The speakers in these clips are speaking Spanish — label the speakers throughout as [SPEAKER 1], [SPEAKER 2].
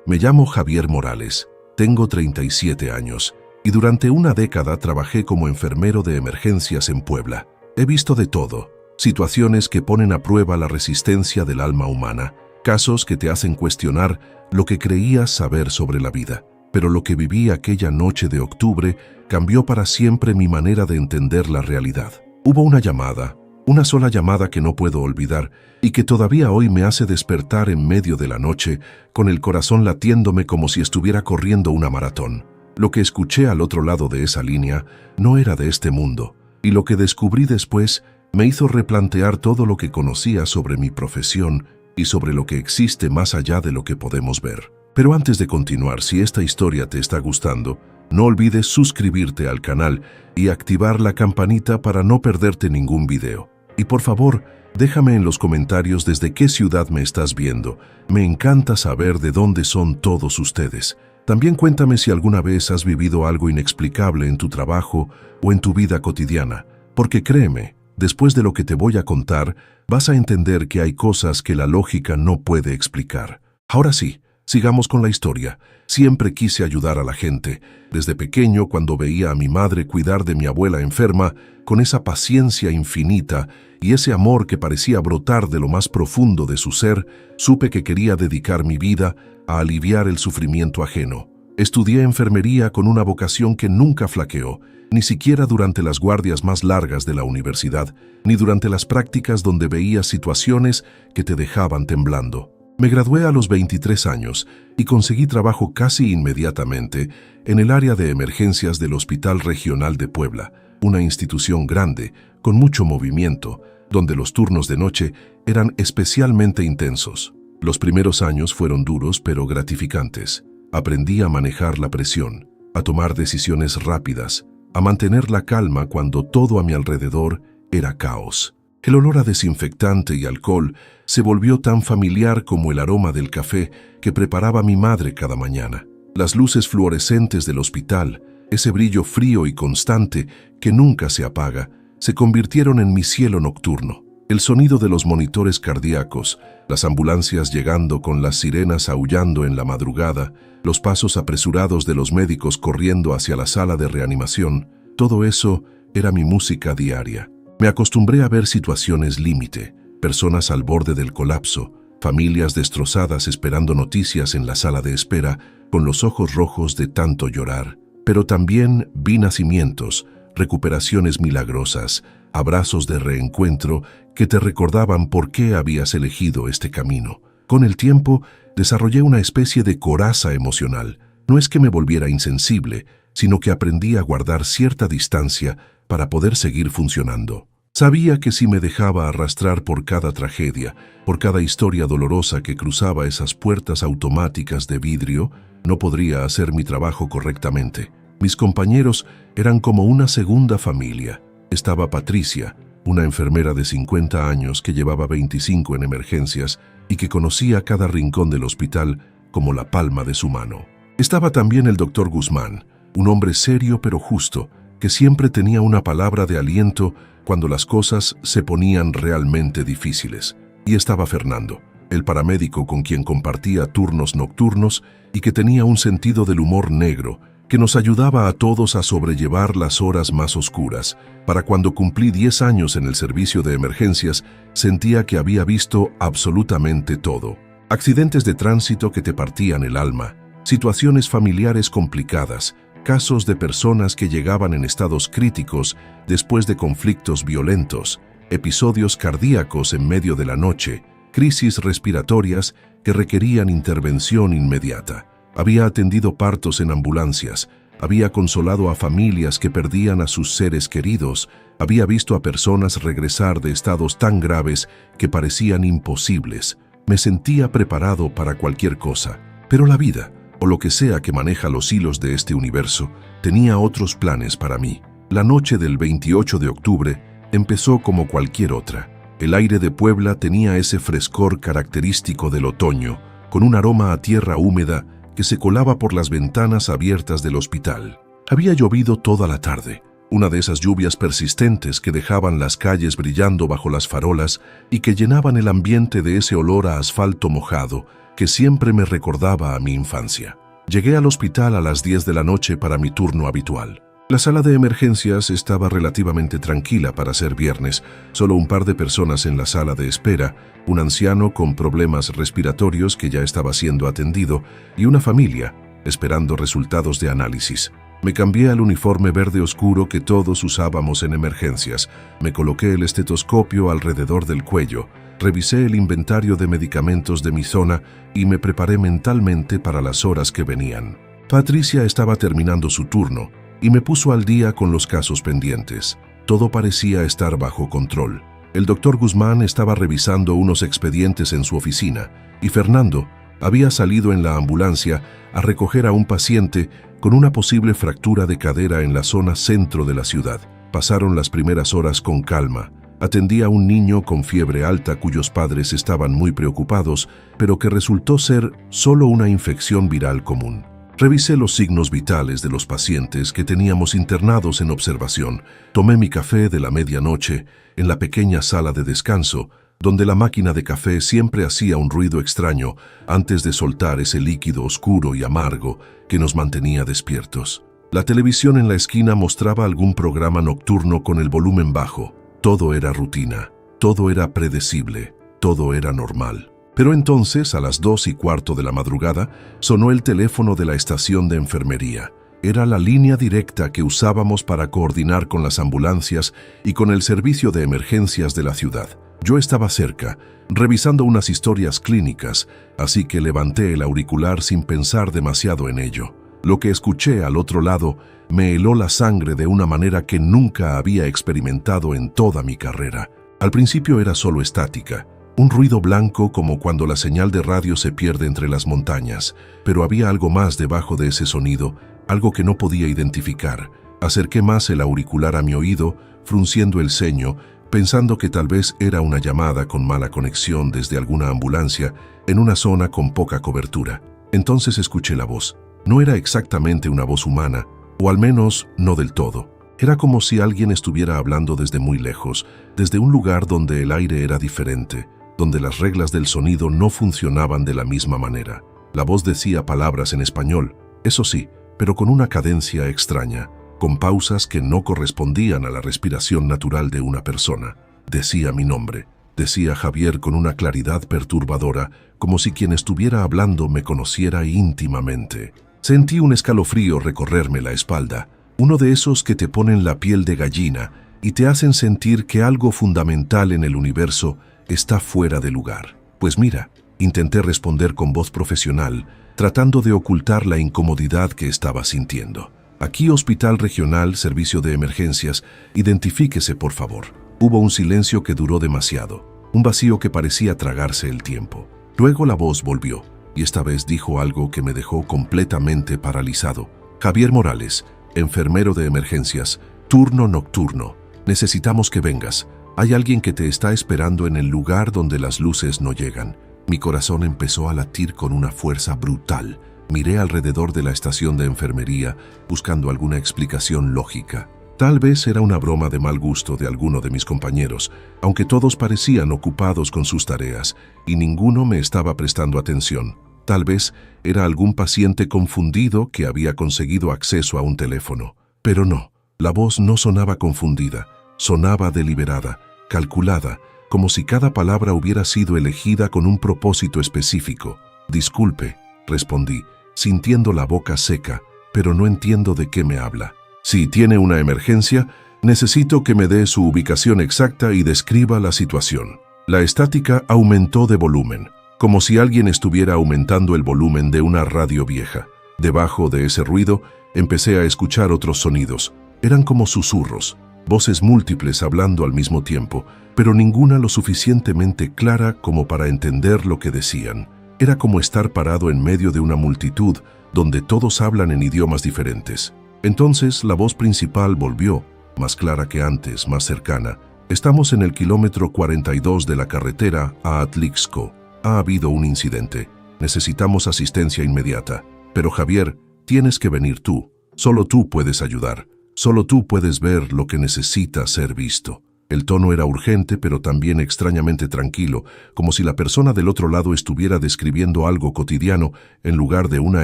[SPEAKER 1] Me llamo Javier Morales, tengo 37 años y durante una década trabajé como enfermero de emergencias en Puebla. He visto de todo, situaciones que ponen a prueba la resistencia del alma humana, casos que te hacen cuestionar lo que creías saber sobre la vida. Pero lo que viví aquella noche de octubre cambió para siempre mi manera de entender la realidad. Hubo una sola llamada que no puedo olvidar y que todavía hoy me hace despertar en medio de la noche con el corazón latiéndome como si estuviera corriendo una maratón. Lo que escuché al otro lado de esa línea no era de este mundo, y lo que descubrí después me hizo replantear todo lo que conocía sobre mi profesión y sobre lo que existe más allá de lo que podemos ver. Pero antes de continuar, si esta historia te está gustando, no olvides suscribirte al canal y activar la campanita para no perderte ningún video. Y por favor, déjame en los comentarios desde qué ciudad me estás viendo. Me encanta saber de dónde son todos ustedes. También cuéntame si alguna vez has vivido algo inexplicable en tu trabajo o en tu vida cotidiana, porque créeme, después de lo que te voy a contar, vas a entender que hay cosas que la lógica no puede explicar. Ahora sí, sigamos con la historia. Siempre quise ayudar a la gente. Desde pequeño, cuando veía a mi madre cuidar de mi abuela enferma, con esa paciencia infinita y ese amor que parecía brotar de lo más profundo de su ser, supe que quería dedicar mi vida a aliviar el sufrimiento ajeno. Estudié enfermería con una vocación que nunca flaqueó, ni siquiera durante las guardias más largas de la universidad, ni durante las prácticas donde veía situaciones que te dejaban temblando. Me gradué a los 23 años y conseguí trabajo casi inmediatamente en el área de emergencias del Hospital Regional de Puebla, una institución grande, con mucho movimiento, donde los turnos de noche eran especialmente intensos. Los primeros años fueron duros pero gratificantes. Aprendí a manejar la presión, a tomar decisiones rápidas, a mantener la calma cuando todo a mi alrededor era caos. El olor a desinfectante y alcohol se volvió tan familiar como el aroma del café que preparaba mi madre cada mañana. Las luces fluorescentes del hospital, ese brillo frío y constante que nunca se apaga, se convirtieron en mi cielo nocturno. El sonido de los monitores cardíacos, las ambulancias llegando con las sirenas aullando en la madrugada, los pasos apresurados de los médicos corriendo hacia la sala de reanimación, todo eso era mi música diaria. Me acostumbré a ver situaciones límite, personas al borde del colapso, familias destrozadas esperando noticias en la sala de espera con los ojos rojos de tanto llorar. Pero también vi nacimientos, recuperaciones milagrosas, abrazos de reencuentro que te recordaban por qué habías elegido este camino. Con el tiempo, desarrollé una especie de coraza emocional. No es que me volviera insensible, sino que aprendí a guardar cierta distancia para poder seguir funcionando. Sabía que si me dejaba arrastrar por cada tragedia, por cada historia dolorosa que cruzaba esas puertas automáticas de vidrio, no podría hacer mi trabajo correctamente. Mis compañeros eran como una segunda familia. Estaba Patricia, una enfermera de 50 años que llevaba 25 en emergencias y que conocía cada rincón del hospital como la palma de su mano. Estaba también el doctor Guzmán, un hombre serio pero justo, que siempre tenía una palabra de aliento cuando las cosas se ponían realmente difíciles. Y estaba Fernando, el paramédico con quien compartía turnos nocturnos y que tenía un sentido del humor negro, que nos ayudaba a todos a sobrellevar las horas más oscuras. Para cuando cumplí 10 años en el servicio de emergencias, sentía que había visto absolutamente todo. Accidentes de tránsito que te partían el alma, situaciones familiares complicadas, casos de personas que llegaban en estados críticos después de conflictos violentos, episodios cardíacos en medio de la noche, crisis respiratorias que requerían intervención inmediata. Había atendido partos en ambulancias, había consolado a familias que perdían a sus seres queridos, había visto a personas regresar de estados tan graves que parecían imposibles. Me sentía preparado para cualquier cosa, pero la vida, o lo que sea que maneja los hilos de este universo, tenía otros planes para mí. La noche del 28 de octubre empezó como cualquier otra. El aire de Puebla tenía ese frescor característico del otoño, con un aroma a tierra húmeda que se colaba por las ventanas abiertas del hospital. Había llovido toda la tarde, una de esas lluvias persistentes que dejaban las calles brillando bajo las farolas y que llenaban el ambiente de ese olor a asfalto mojado, que siempre me recordaba a mi infancia. Llegué al hospital a las 10 de la noche para mi turno habitual. La sala de emergencias estaba relativamente tranquila para ser viernes, solo un par de personas en la sala de espera, un anciano con problemas respiratorios que ya estaba siendo atendido y una familia esperando resultados de análisis. Me cambié al uniforme verde oscuro que todos usábamos en emergencias, me coloqué el estetoscopio alrededor del cuello, revisé el inventario de medicamentos de mi zona y me preparé mentalmente para las horas que venían. Patricia estaba terminando su turno y me puso al día con los casos pendientes. Todo parecía estar bajo control. El doctor Guzmán estaba revisando unos expedientes en su oficina y Fernando había salido en la ambulancia a recoger a un paciente con una posible fractura de cadera en la zona centro de la ciudad. Pasaron las primeras horas con calma. Atendí a un niño con fiebre alta cuyos padres estaban muy preocupados, pero que resultó ser solo una infección viral común. Revisé los signos vitales de los pacientes que teníamos internados en observación. Tomé mi café de la medianoche en la pequeña sala de descanso, donde la máquina de café siempre hacía un ruido extraño antes de soltar ese líquido oscuro y amargo que nos mantenía despiertos. La televisión en la esquina mostraba algún programa nocturno con el volumen bajo. Todo era rutina, todo era predecible, todo era normal. Pero entonces, a las 2:15 de la madrugada, sonó el teléfono de la estación de enfermería. Era la línea directa que usábamos para coordinar con las ambulancias y con el servicio de emergencias de la ciudad. Yo estaba cerca, revisando unas historias clínicas, así que levanté el auricular sin pensar demasiado en ello. Lo que escuché al otro lado me heló la sangre de una manera que nunca había experimentado en toda mi carrera. Al principio era solo estática, un ruido blanco como cuando la señal de radio se pierde entre las montañas, pero había algo más debajo de ese sonido, algo que no podía identificar. Acerqué más el auricular a mi oído, frunciendo el ceño, pensando que tal vez era una llamada con mala conexión desde alguna ambulancia en una zona con poca cobertura. Entonces escuché la voz. No era exactamente una voz humana, o al menos no del todo. Era como si alguien estuviera hablando desde muy lejos, desde un lugar donde el aire era diferente, donde las reglas del sonido no funcionaban de la misma manera. La voz decía palabras en español, eso sí, pero con una cadencia extraña, con pausas que no correspondían a la respiración natural de una persona. Decía mi nombre, decía Javier con una claridad perturbadora, como si quien estuviera hablando me conociera íntimamente. Sentí un escalofrío recorrerme la espalda, uno de esos que te ponen la piel de gallina y te hacen sentir que algo fundamental en el universo está fuera de lugar. Pues mira, intenté responder con voz profesional, tratando de ocultar la incomodidad que estaba sintiendo. Aquí Hospital Regional, Servicio de Emergencias, identifíquese por favor. Hubo un silencio que duró demasiado, un vacío que parecía tragarse el tiempo. Luego la voz volvió, y esta vez dijo algo que me dejó completamente paralizado. Javier Morales, enfermero de emergencias, turno nocturno. Necesitamos que vengas. Hay alguien que te está esperando en el lugar donde las luces no llegan. Mi corazón empezó a latir con una fuerza brutal. Miré alrededor de la estación de enfermería, buscando alguna explicación lógica. Tal vez era una broma de mal gusto de alguno de mis compañeros, aunque todos parecían ocupados con sus tareas y ninguno me estaba prestando atención. Tal vez era algún paciente confundido que había conseguido acceso a un teléfono. Pero no, la voz no sonaba confundida, sonaba deliberada, calculada, como si cada palabra hubiera sido elegida con un propósito específico. Disculpe, respondí, sintiendo la boca seca, pero no entiendo de qué me habla. Si tiene una emergencia, necesito que me dé su ubicación exacta y describa la situación. La estática aumentó de volumen, como si alguien estuviera aumentando el volumen de una radio vieja. Debajo de ese ruido, empecé a escuchar otros sonidos. Eran como susurros, voces múltiples hablando al mismo tiempo, pero ninguna lo suficientemente clara como para entender lo que decían. Era como estar parado en medio de una multitud donde todos hablan en idiomas diferentes. Entonces la voz principal volvió, más clara que antes, más cercana. Estamos en el kilómetro 42 de la carretera a Atlixco. Ha habido un incidente. Necesitamos asistencia inmediata. Pero Javier, tienes que venir tú. Solo tú puedes ayudar. Solo tú puedes ver lo que necesita ser visto. El tono era urgente, pero también extrañamente tranquilo, como si la persona del otro lado estuviera describiendo algo cotidiano en lugar de una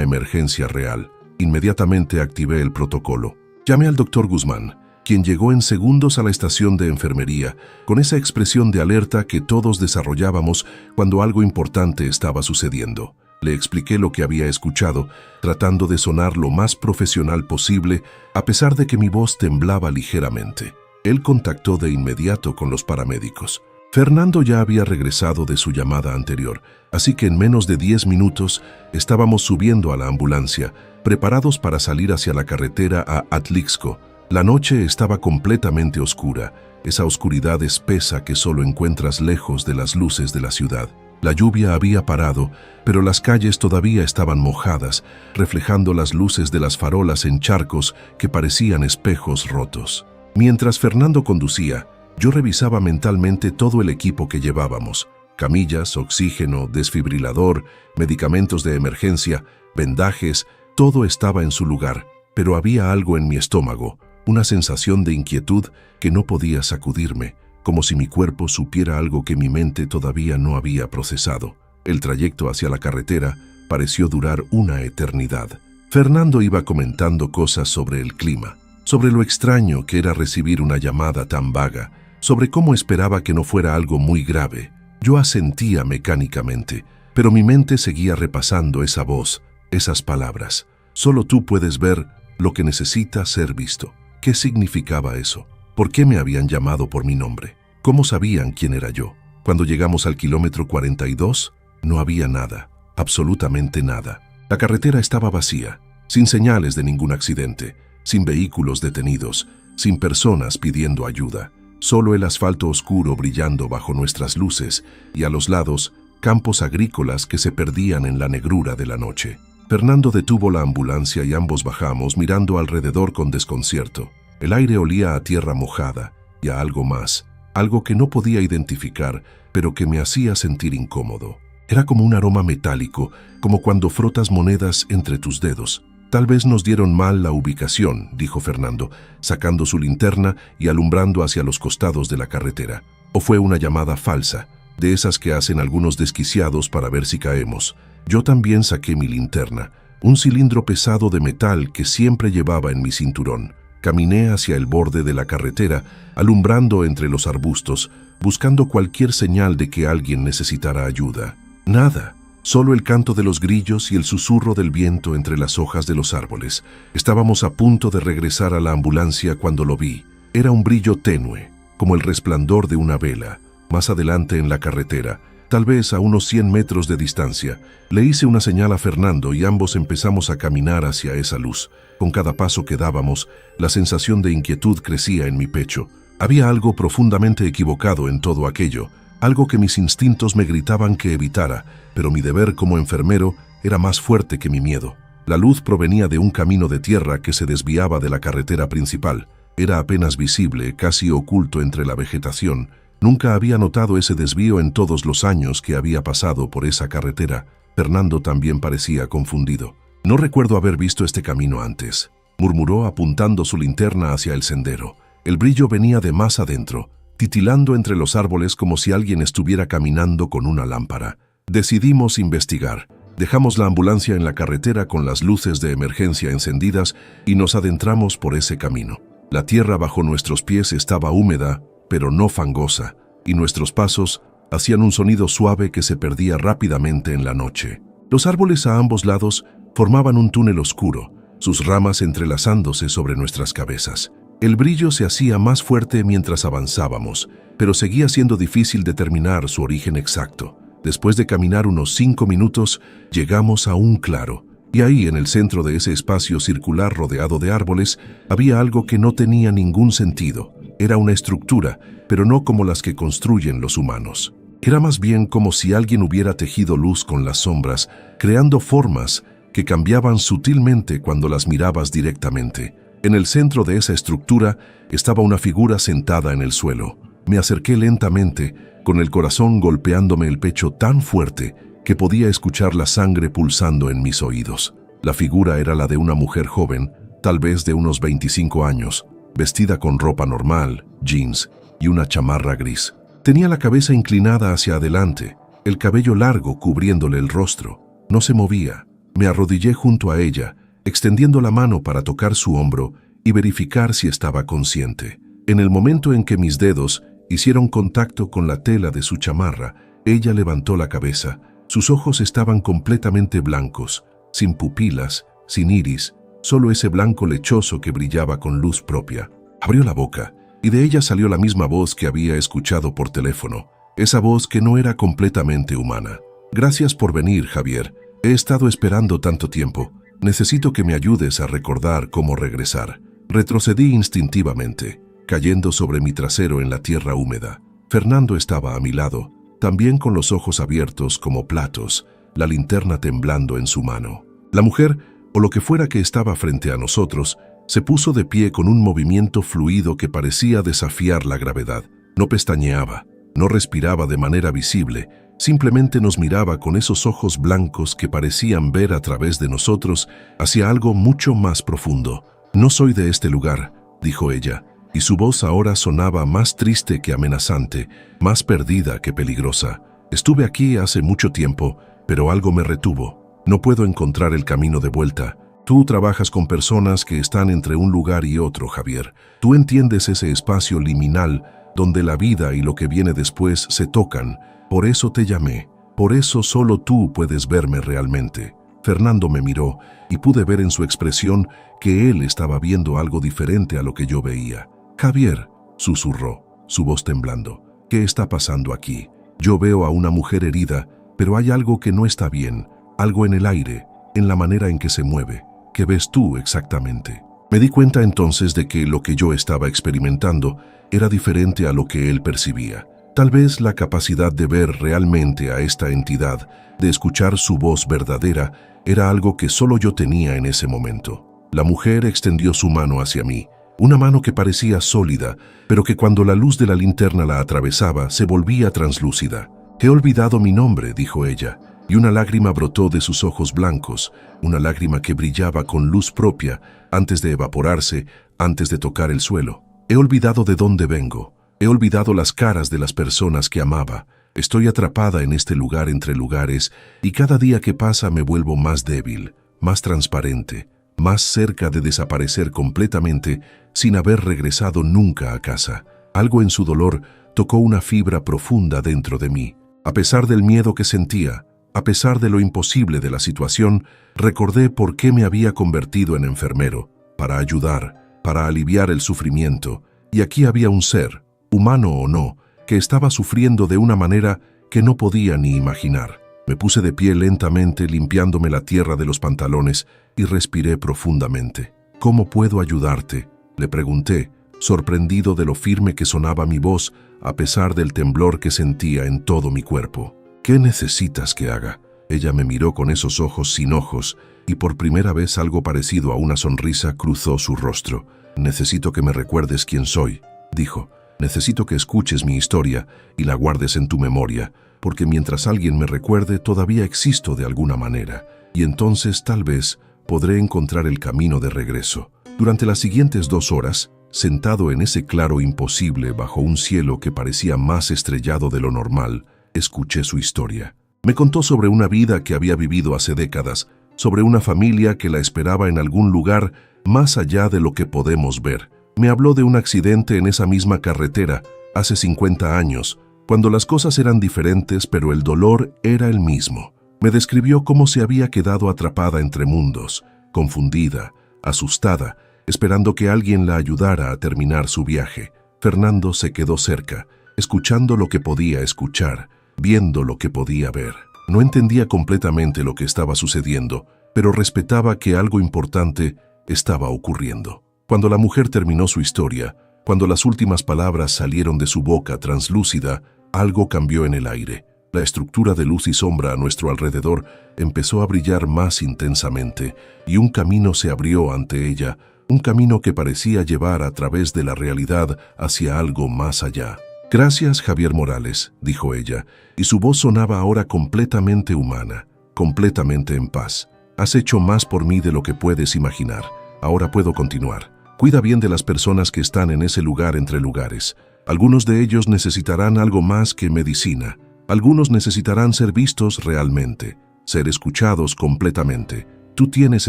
[SPEAKER 1] emergencia real. Inmediatamente activé el protocolo. Llamé al doctor Guzmán, quien llegó en segundos a la estación de enfermería, con esa expresión de alerta que todos desarrollábamos cuando algo importante estaba sucediendo. Le expliqué lo que había escuchado, tratando de sonar lo más profesional posible, a pesar de que mi voz temblaba ligeramente. Él contactó de inmediato con los paramédicos. Fernando ya había regresado de su llamada anterior, así que en menos de 10 minutos estábamos subiendo a la ambulancia, preparados para salir hacia la carretera a Atlixco. La noche estaba completamente oscura, esa oscuridad espesa que solo encuentras lejos de las luces de la ciudad. La lluvia había parado, pero las calles todavía estaban mojadas, reflejando las luces de las farolas en charcos que parecían espejos rotos. Mientras Fernando conducía, yo revisaba mentalmente todo el equipo que llevábamos: camillas, oxígeno, desfibrilador, medicamentos de emergencia, vendajes, todo estaba en su lugar, pero había algo en mi estómago, una sensación de inquietud que no podía sacudirme, como si mi cuerpo supiera algo que mi mente todavía no había procesado. El trayecto hacia la carretera pareció durar una eternidad. Fernando iba comentando cosas sobre el clima, sobre lo extraño que era recibir una llamada tan vaga, sobre cómo esperaba que no fuera algo muy grave. Yo asentía mecánicamente, pero mi mente seguía repasando esa voz, esas palabras. Solo tú puedes ver lo que necesita ser visto. ¿Qué significaba eso? ¿Por qué me habían llamado por mi nombre? ¿Cómo sabían quién era yo? Cuando llegamos al kilómetro 42, no había nada, absolutamente nada. La carretera estaba vacía, sin señales de ningún accidente, sin vehículos detenidos, sin personas pidiendo ayuda. Solo el asfalto oscuro brillando bajo nuestras luces y a los lados, campos agrícolas que se perdían en la negrura de la noche. Fernando detuvo la ambulancia y ambos bajamos mirando alrededor con desconcierto. El aire olía a tierra mojada y a algo más, algo que no podía identificar, pero que me hacía sentir incómodo. Era como un aroma metálico, como cuando frotas monedas entre tus dedos. Tal vez nos dieron mal la ubicación, dijo Fernando, sacando su linterna y alumbrando hacia los costados de la carretera. O fue una llamada falsa, de esas que hacen algunos desquiciados para ver si caemos. Yo también saqué mi linterna, un cilindro pesado de metal que siempre llevaba en mi cinturón. Caminé hacia el borde de la carretera, alumbrando entre los arbustos, buscando cualquier señal de que alguien necesitara ayuda. Nada, solo el canto de los grillos y el susurro del viento entre las hojas de los árboles. Estábamos a punto de regresar a la ambulancia cuando lo vi. Era un brillo tenue, como el resplandor de una vela. Más adelante en la carretera, tal vez a unos 100 metros de distancia, le hice una señal a Fernando y ambos empezamos a caminar hacia esa luz. Con cada paso que dábamos, la sensación de inquietud crecía en mi pecho. Había algo profundamente equivocado en todo aquello, algo que mis instintos me gritaban que evitara, pero mi deber como enfermero era más fuerte que mi miedo. La luz provenía de un camino de tierra que se desviaba de la carretera principal. Era apenas visible, casi oculto entre la vegetación. Nunca había notado ese desvío en todos los años que había pasado por esa carretera. Fernando también parecía confundido. No recuerdo haber visto este camino antes, murmuró apuntando su linterna hacia el sendero. El brillo venía de más adentro, titilando entre los árboles como si alguien estuviera caminando con una lámpara. Decidimos investigar. Dejamos la ambulancia en la carretera con las luces de emergencia encendidas y nos adentramos por ese camino. La tierra bajo nuestros pies estaba húmeda, pero no fangosa, y nuestros pasos hacían un sonido suave que se perdía rápidamente en la noche. Los árboles a ambos lados formaban un túnel oscuro, sus ramas entrelazándose sobre nuestras cabezas. El brillo se hacía más fuerte mientras avanzábamos, pero seguía siendo difícil determinar su origen exacto. Después de caminar unos 5 minutos, llegamos a un claro, y ahí, en el centro de ese espacio circular rodeado de árboles, había algo que no tenía ningún sentido. Era una estructura, pero no como las que construyen los humanos. Era más bien como si alguien hubiera tejido luz con las sombras, creando formas que cambiaban sutilmente cuando las mirabas directamente. En el centro de esa estructura estaba una figura sentada en el suelo. Me acerqué lentamente, con el corazón golpeándome el pecho tan fuerte que podía escuchar la sangre pulsando en mis oídos. La figura era la de una mujer joven, tal vez de unos 25 años, vestida con ropa normal, jeans y una chamarra gris. Tenía la cabeza inclinada hacia adelante, el cabello largo cubriéndole el rostro. No se movía. Me arrodillé junto a ella, extendiendo la mano para tocar su hombro y verificar si estaba consciente. En el momento en que mis dedos hicieron contacto con la tela de su chamarra, ella levantó la cabeza. Sus ojos estaban completamente blancos, sin pupilas, sin iris, solo ese blanco lechoso que brillaba con luz propia. Abrió la boca, y de ella salió la misma voz que había escuchado por teléfono, esa voz que no era completamente humana. Gracias por venir, Javier. He estado esperando tanto tiempo. Necesito que me ayudes a recordar cómo regresar. Retrocedí instintivamente, cayendo sobre mi trasero en la tierra húmeda. Fernando estaba a mi lado, también con los ojos abiertos como platos, la linterna temblando en su mano. La mujer, o lo que fuera que estaba frente a nosotros, se puso de pie con un movimiento fluido que parecía desafiar la gravedad. No pestañeaba, no respiraba de manera visible, simplemente nos miraba con esos ojos blancos que parecían ver a través de nosotros hacia algo mucho más profundo. «No soy de este lugar», dijo ella, y su voz ahora sonaba más triste que amenazante, más perdida que peligrosa. «Estuve aquí hace mucho tiempo, pero algo me retuvo. No puedo encontrar el camino de vuelta. Tú trabajas con personas que están entre un lugar y otro, Javier. Tú entiendes ese espacio liminal donde la vida y lo que viene después se tocan. Por eso te llamé. Por eso solo tú puedes verme realmente». Fernando me miró y pude ver en su expresión que él estaba viendo algo diferente a lo que yo veía. «Javier», susurró, su voz temblando, «¿qué está pasando aquí? Yo veo a una mujer herida, pero hay algo que no está bien, algo en el aire, en la manera en que se mueve. ¿Qué ves tú exactamente?» Me di cuenta entonces de que lo que yo estaba experimentando era diferente a lo que él percibía. Tal vez la capacidad de ver realmente a esta entidad, de escuchar su voz verdadera, era algo que solo yo tenía en ese momento. La mujer extendió su mano hacia mí, una mano que parecía sólida, pero que cuando la luz de la linterna la atravesaba se volvía translúcida. «He olvidado mi nombre», dijo ella, y una lágrima brotó de sus ojos blancos, una lágrima que brillaba con luz propia antes de evaporarse, antes de tocar el suelo. «He olvidado de dónde vengo. He olvidado las caras de las personas que amaba. Estoy atrapada en este lugar entre lugares y cada día que pasa me vuelvo más débil, más transparente, más cerca de desaparecer completamente sin haber regresado nunca a casa». Algo en su dolor tocó una fibra profunda dentro de mí. A pesar del miedo que sentía, a pesar de lo imposible de la situación, recordé por qué me había convertido en enfermero, para ayudar, para aliviar el sufrimiento, y aquí había un ser, humano o no, que estaba sufriendo de una manera que no podía ni imaginar. Me puse de pie lentamente, limpiándome la tierra de los pantalones, y respiré profundamente. «¿Cómo puedo ayudarte?», le pregunté, sorprendido de lo firme que sonaba mi voz, a pesar del temblor que sentía en todo mi cuerpo. «¿Qué necesitas que haga?». Ella me miró con esos ojos sin ojos, y por primera vez algo parecido a una sonrisa cruzó su rostro. «Necesito que me recuerdes quién soy», dijo. «Necesito que escuches mi historia y la guardes en tu memoria, porque mientras alguien me recuerde todavía existo de alguna manera, y entonces tal vez podré encontrar el camino de regreso». Durante las siguientes 2 horas, sentado en ese claro imposible bajo un cielo que parecía más estrellado de lo normal, escuché su historia. Me contó sobre una vida que había vivido hace décadas, sobre una familia que la esperaba en algún lugar más allá de lo que podemos ver. Me habló de un accidente en esa misma carretera, hace 50 años, cuando las cosas eran diferentes pero el dolor era el mismo. Me describió cómo se había quedado atrapada entre mundos, confundida, asustada, esperando que alguien la ayudara a terminar su viaje. Fernando se quedó cerca, escuchando lo que podía escuchar, viendo lo que podía ver. No entendía completamente lo que estaba sucediendo, pero respetaba que algo importante estaba ocurriendo. Cuando la mujer terminó su historia, cuando las últimas palabras salieron de su boca translúcida, algo cambió en el aire. La estructura de luz y sombra a nuestro alrededor empezó a brillar más intensamente, y un camino se abrió ante ella, un camino que parecía llevar a través de la realidad hacia algo más allá. «Gracias, Javier Morales», dijo ella, y su voz sonaba ahora completamente humana, completamente en paz. «Has hecho más por mí de lo que puedes imaginar. Ahora puedo continuar. Cuida bien de las personas que están en ese lugar entre lugares. Algunos de ellos necesitarán algo más que medicina. Algunos necesitarán ser vistos realmente, ser escuchados completamente. Tú tienes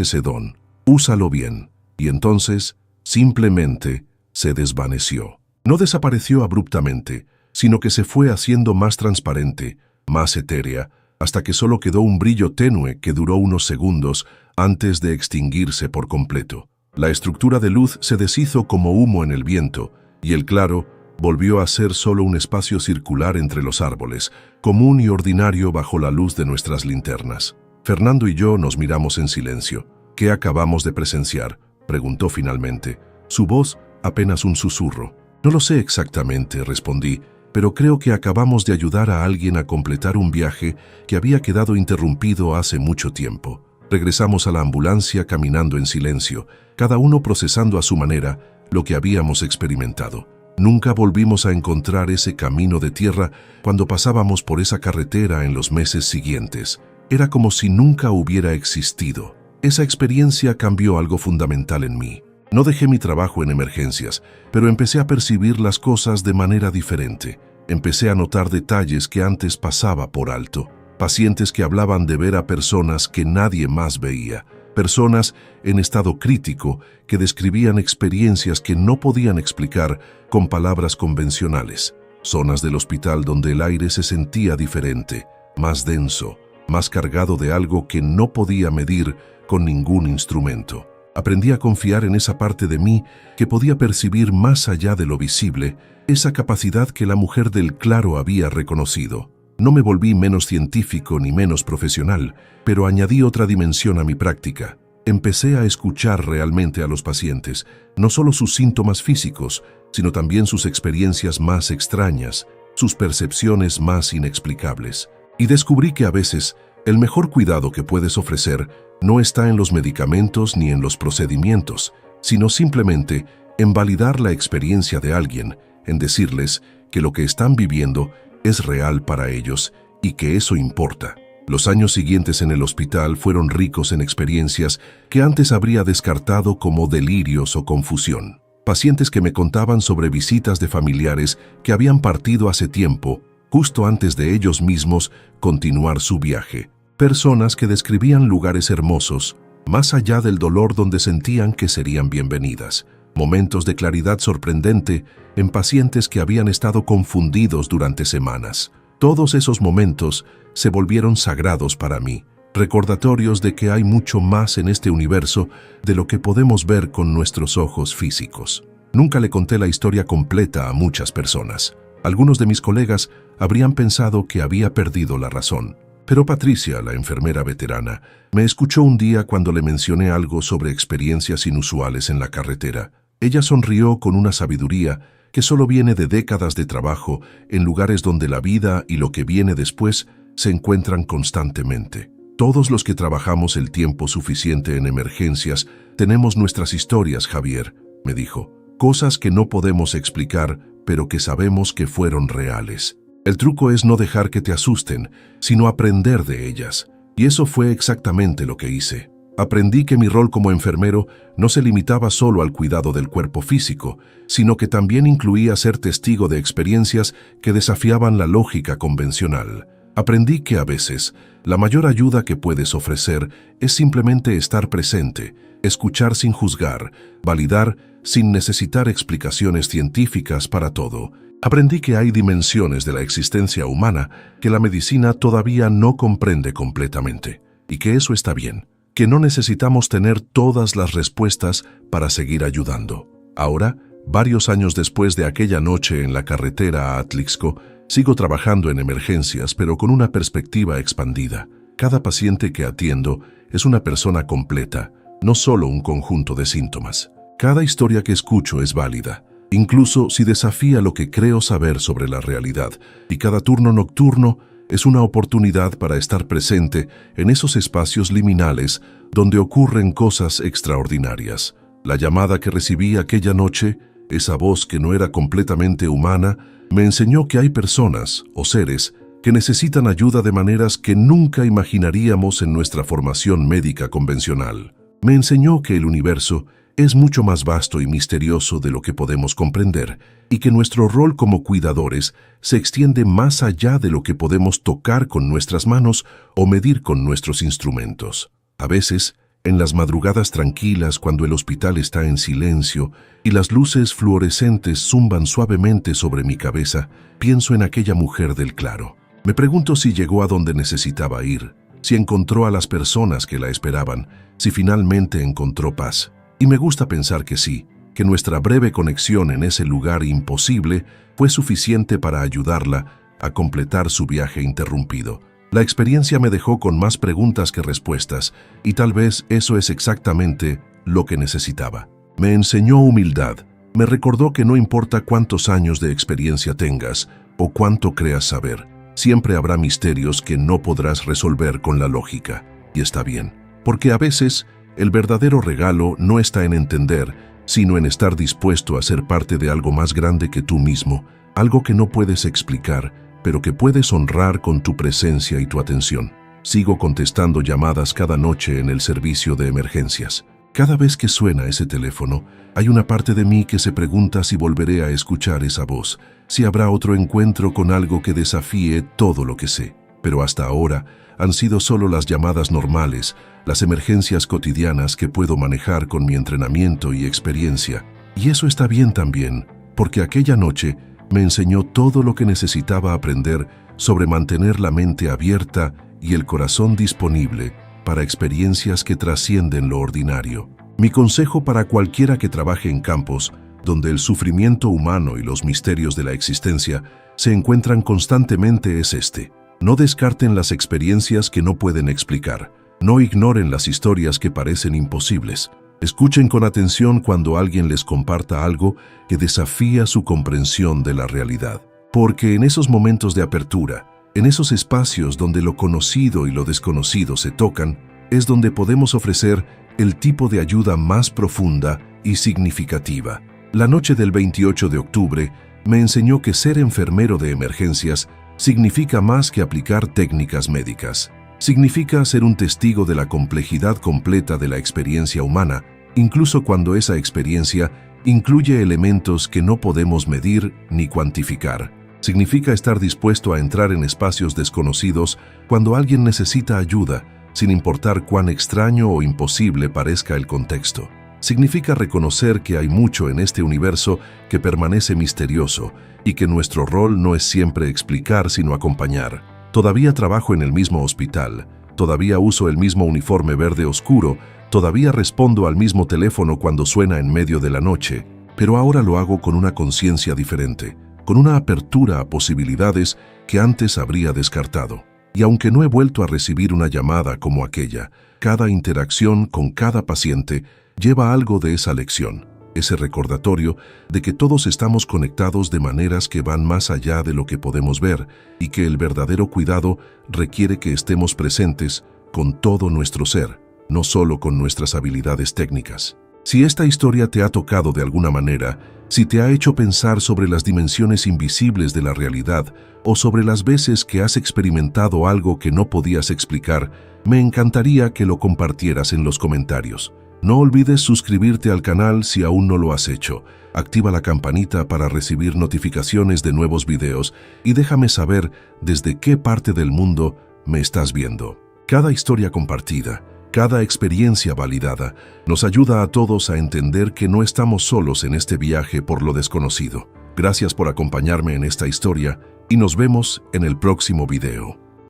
[SPEAKER 1] ese don, úsalo bien. Y entonces, simplemente, se desvaneció. No desapareció abruptamente, sino que se fue haciendo más transparente, más etérea, hasta que solo quedó un brillo tenue que duró unos segundos antes de extinguirse por completo. La estructura de luz se deshizo como humo en el viento, y el claro volvió a ser solo un espacio circular entre los árboles, común y ordinario bajo la luz de nuestras linternas. Fernando y yo nos miramos en silencio. ¿Qué acabamos de presenciar?, preguntó finalmente. Su voz apenas un susurro. No lo sé exactamente, respondí, pero creo que acabamos de ayudar a alguien a completar un viaje que había quedado interrumpido hace mucho tiempo. Regresamos a la ambulancia caminando en silencio, cada uno procesando a su manera lo que habíamos experimentado. Nunca volvimos a encontrar ese camino de tierra cuando pasábamos por esa carretera en los meses siguientes. Era como si nunca hubiera existido. Esa experiencia cambió algo fundamental en mí. No dejé mi trabajo en emergencias, pero empecé a percibir las cosas de manera diferente. Empecé a notar detalles que antes pasaba por alto. Pacientes que hablaban de ver a personas que nadie más veía. Personas en estado crítico que describían experiencias que no podían explicar con palabras convencionales. Zonas del hospital donde el aire se sentía diferente, más denso, más cargado de algo que no podía medir con ningún instrumento. Aprendí a confiar en esa parte de mí que podía percibir más allá de lo visible, esa capacidad que la mujer del claro había reconocido. No me volví menos científico ni menos profesional, pero añadí otra dimensión a mi práctica. Empecé a escuchar realmente a los pacientes, no solo sus síntomas físicos, sino también sus experiencias más extrañas, sus percepciones más inexplicables. Y descubrí que a veces el mejor cuidado que puedes ofrecer no está en los medicamentos ni en los procedimientos, sino simplemente en validar la experiencia de alguien, en decirles que lo que están viviendo es real para ellos y que eso importa. Los años siguientes en el hospital fueron ricos en experiencias que antes habría descartado como delirios o confusión. Pacientes que me contaban sobre visitas de familiares que habían partido hace tiempo, justo antes de ellos mismos continuar su viaje. Personas que describían lugares hermosos, más allá del dolor donde sentían que serían bienvenidas. Momentos de claridad sorprendente en pacientes que habían estado confundidos durante semanas. Todos esos momentos se volvieron sagrados para mí, recordatorios de que hay mucho más en este universo de lo que podemos ver con nuestros ojos físicos. Nunca le conté la historia completa a muchas personas. Algunos de mis colegas habrían pensado que había perdido la razón. Pero Patricia, la enfermera veterana, me escuchó un día cuando le mencioné algo sobre experiencias inusuales en la carretera. Ella sonrió con una sabiduría que solo viene de décadas de trabajo en lugares donde la vida y lo que viene después se encuentran constantemente. Todos los que trabajamos el tiempo suficiente en emergencias tenemos nuestras historias, Javier, me dijo. Cosas que no podemos explicar, pero que sabemos que fueron reales. El truco es no dejar que te asusten, sino aprender de ellas. Y eso fue exactamente lo que hice. Aprendí que mi rol como enfermero no se limitaba solo al cuidado del cuerpo físico, sino que también incluía ser testigo de experiencias que desafiaban la lógica convencional. Aprendí que a veces la mayor ayuda que puedes ofrecer es simplemente estar presente, escuchar sin juzgar, validar sin necesitar explicaciones científicas para todo. Aprendí que hay dimensiones de la existencia humana que la medicina todavía no comprende completamente, y que eso está bien, que no necesitamos tener todas las respuestas para seguir ayudando. Ahora, varios años después de aquella noche en la carretera a Atlixco, sigo trabajando en emergencias, pero con una perspectiva expandida. Cada paciente que atiendo es una persona completa, no solo un conjunto de síntomas. Cada historia que escucho es válida, incluso si desafía lo que creo saber sobre la realidad, y cada turno nocturno es una oportunidad para estar presente en esos espacios liminales donde ocurren cosas extraordinarias. La llamada que recibí aquella noche, esa voz que no era completamente humana, me enseñó que hay personas o seres que necesitan ayuda de maneras que nunca imaginaríamos en nuestra formación médica convencional. Me enseñó que el universo es mucho más vasto y misterioso de lo que podemos comprender, y que nuestro rol como cuidadores se extiende más allá de lo que podemos tocar con nuestras manos o medir con nuestros instrumentos. A veces, en las madrugadas tranquilas, cuando el hospital está en silencio y las luces fluorescentes zumban suavemente sobre mi cabeza, pienso en aquella mujer del claro. Me pregunto si llegó a donde necesitaba ir, si encontró a las personas que la esperaban, si finalmente encontró paz. Y me gusta pensar que sí, que nuestra breve conexión en ese lugar imposible fue suficiente para ayudarla a completar su viaje interrumpido. La experiencia me dejó con más preguntas que respuestas, y tal vez eso es exactamente lo que necesitaba. Me enseñó humildad, me recordó que no importa cuántos años de experiencia tengas o cuánto creas saber, siempre habrá misterios que no podrás resolver con la lógica. Y está bien, porque a veces el verdadero regalo no está en entender, sino en estar dispuesto a ser parte de algo más grande que tú mismo, algo que no puedes explicar, pero que puedes honrar con tu presencia y tu atención. Sigo contestando llamadas cada noche en el servicio de emergencias. Cada vez que suena ese teléfono, hay una parte de mí que se pregunta si volveré a escuchar esa voz, si habrá otro encuentro con algo que desafíe todo lo que sé. Pero hasta ahora han sido solo las llamadas normales, las emergencias cotidianas que puedo manejar con mi entrenamiento y experiencia. Y eso está bien también, porque aquella noche me enseñó todo lo que necesitaba aprender sobre mantener la mente abierta y el corazón disponible para experiencias que trascienden lo ordinario. Mi consejo para cualquiera que trabaje en campos donde el sufrimiento humano y los misterios de la existencia se encuentran constantemente es este: no descarten las experiencias que no pueden explicar, no ignoren las historias que parecen imposibles. Escuchen con atención cuando alguien les comparta algo que desafía su comprensión de la realidad. Porque en esos momentos de apertura, en esos espacios donde lo conocido y lo desconocido se tocan, es donde podemos ofrecer el tipo de ayuda más profunda y significativa. La noche del 28 de octubre me enseñó que ser enfermero de emergencias significa más que aplicar técnicas médicas. Significa ser un testigo de la complejidad completa de la experiencia humana, incluso cuando esa experiencia incluye elementos que no podemos medir ni cuantificar. Significa estar dispuesto a entrar en espacios desconocidos cuando alguien necesita ayuda, sin importar cuán extraño o imposible parezca el contexto. Significa reconocer que hay mucho en este universo que permanece misterioso y que nuestro rol no es siempre explicar, sino acompañar. Todavía trabajo en el mismo hospital, todavía uso el mismo uniforme verde oscuro, todavía respondo al mismo teléfono cuando suena en medio de la noche, pero ahora lo hago con una conciencia diferente, con una apertura a posibilidades que antes habría descartado. Y aunque no he vuelto a recibir una llamada como aquella, cada interacción con cada paciente lleva algo de esa lección, ese recordatorio de que todos estamos conectados de maneras que van más allá de lo que podemos ver y que el verdadero cuidado requiere que estemos presentes con todo nuestro ser, no solo con nuestras habilidades técnicas. Si esta historia te ha tocado de alguna manera, si te ha hecho pensar sobre las dimensiones invisibles de la realidad o sobre las veces que has experimentado algo que no podías explicar, me encantaría que lo compartieras en los comentarios. No olvides suscribirte al canal si aún no lo has hecho. Activa la campanita para recibir notificaciones de nuevos videos y déjame saber desde qué parte del mundo me estás viendo. Cada historia compartida, cada experiencia validada, nos ayuda a todos a entender que no estamos solos en este viaje por lo desconocido. Gracias por acompañarme en esta historia y nos vemos en el próximo video.